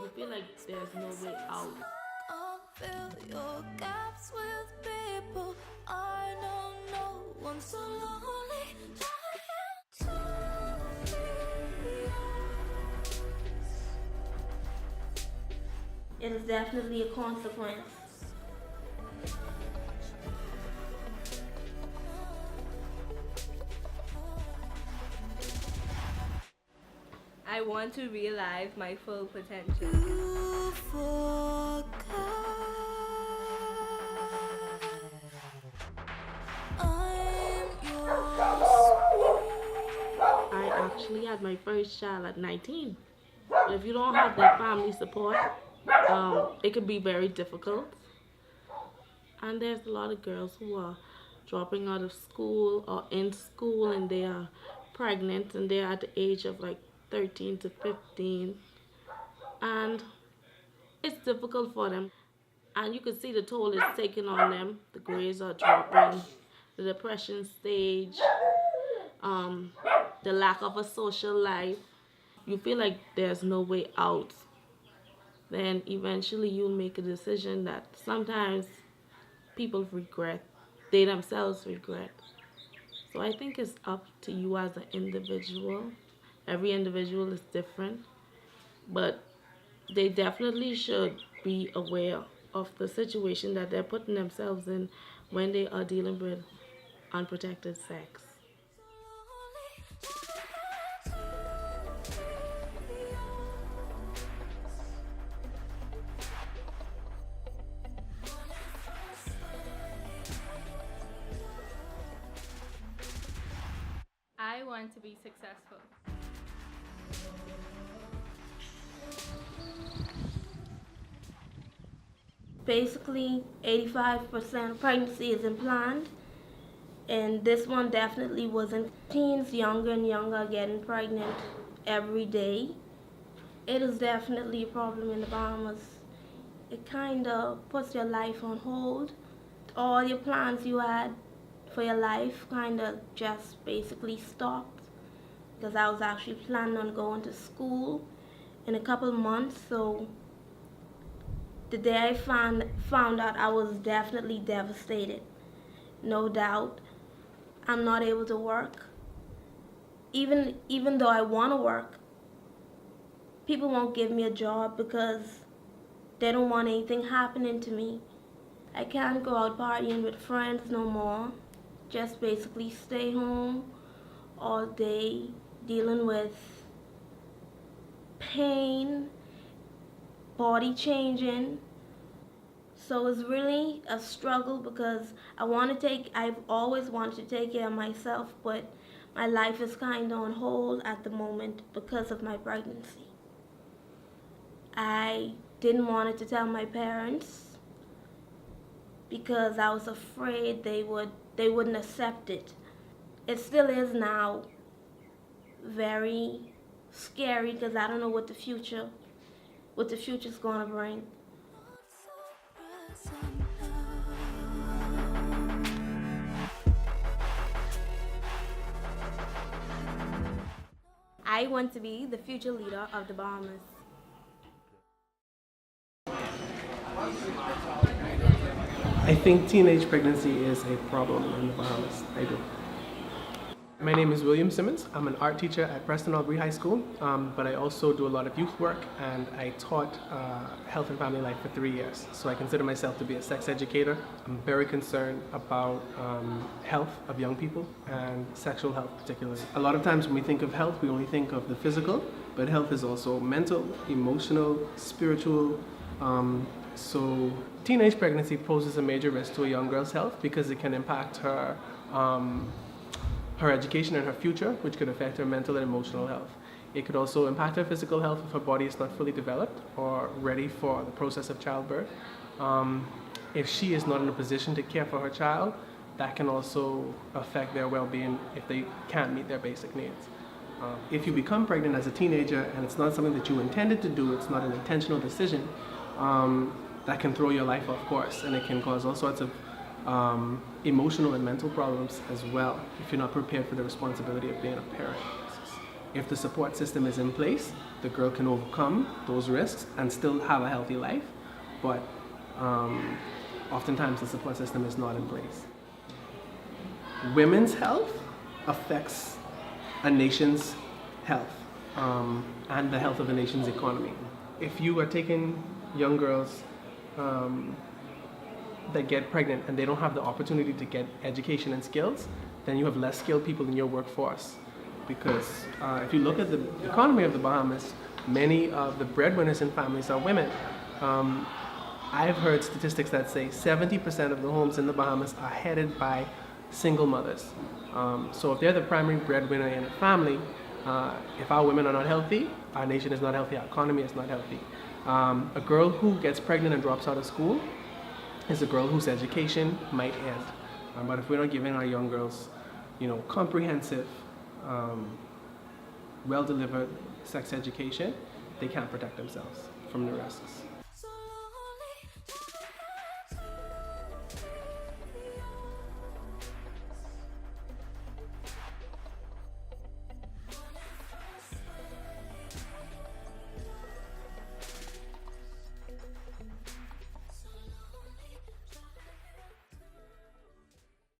You feel like there's no way out. Fill your gaps with people I don't know. I'm so lonely. It is definitely a consequence. I want to realize my full potential. You forgot I'm I actually had my first child at 19. But if you don't have that family support, it can be very difficult. And there's a lot of girls who are dropping out of school or in school and they are pregnant and they're at the age of like 13 to 15. And it's difficult for them. And you can see the toll it's taking on them. The grades are dropping, the depression stage, the lack of a social life. You feel like there's no way out. Then eventually you'll make a decision that sometimes people regret, they themselves regret. So I think it's up to you as an individual. Every individual is different, but they definitely should be aware of the situation that they're putting themselves in when they are dealing with unprotected sex. I want to be successful. Basically, 85% of pregnancy is unplanned, and this one definitely wasn't. Teens younger and younger getting pregnant every day. It is definitely a problem in the Bahamas. It kind of puts your life on hold. All your plans you had for your life kind of just basically stopped, because I was actually planning on going to school in a couple months. So the day I found out, I was definitely devastated. No doubt. I'm not able to work. Even though I want to work, people won't give me a job because they don't want anything happening to me. I can't go out partying with friends no more. Just basically stay home all day dealing with pain, body changing. So it's really a struggle because I've always wanted to take care of myself, but my life is kind of on hold at the moment because of my pregnancy. I didn't want to tell my parents because I was afraid they wouldn't accept it. It still is now very scary because I don't know what the future's going to bring. I want to be the future leader of the Bahamas. I think teenage pregnancy is a problem in the Bahamas. I do. My name is William Simmons. I'm an art teacher at Preston Albury High School, but I also do a lot of youth work, and I taught health and family life for 3 years. So I consider myself to be a sex educator. I'm very concerned about health of young people and sexual health particularly. A lot of times when we think of health, we only think of the physical, but health is also mental, emotional, spiritual. So teenage pregnancy poses a major risk to a young girl's health because it can impact her education and her future, which could affect her mental and emotional health. It could also impact her physical health if her body is not fully developed or ready for the process of childbirth. If she is not in a position to care for her child, that can also affect their well-being if they can't meet their basic needs. If you become pregnant as a teenager and it's not something that you intended to do, it's not an intentional decision, that can throw your life off course, and it can cause all sorts of emotional and mental problems as well if you're not prepared for the responsibility of being a parent. If the support system is in place, the girl can overcome those risks and still have a healthy life, but oftentimes the support system is not in place. Women's health affects a nation's health and the health of a nation's economy. If you are taking young girls that get pregnant and they don't have the opportunity to get education and skills, then you have less skilled people in your workforce. Because if you look at the economy of the Bahamas, many of the breadwinners in families are women. I've heard statistics that say 70% of the homes in the Bahamas are headed by single mothers. So if they're the primary breadwinner in a family, if our women are not healthy, our nation is not healthy, our economy is not healthy. A girl who gets pregnant and drops out of school is a girl whose education might end. But if we're not giving our young girls, comprehensive, well-delivered sex education, they can't protect themselves from the risks.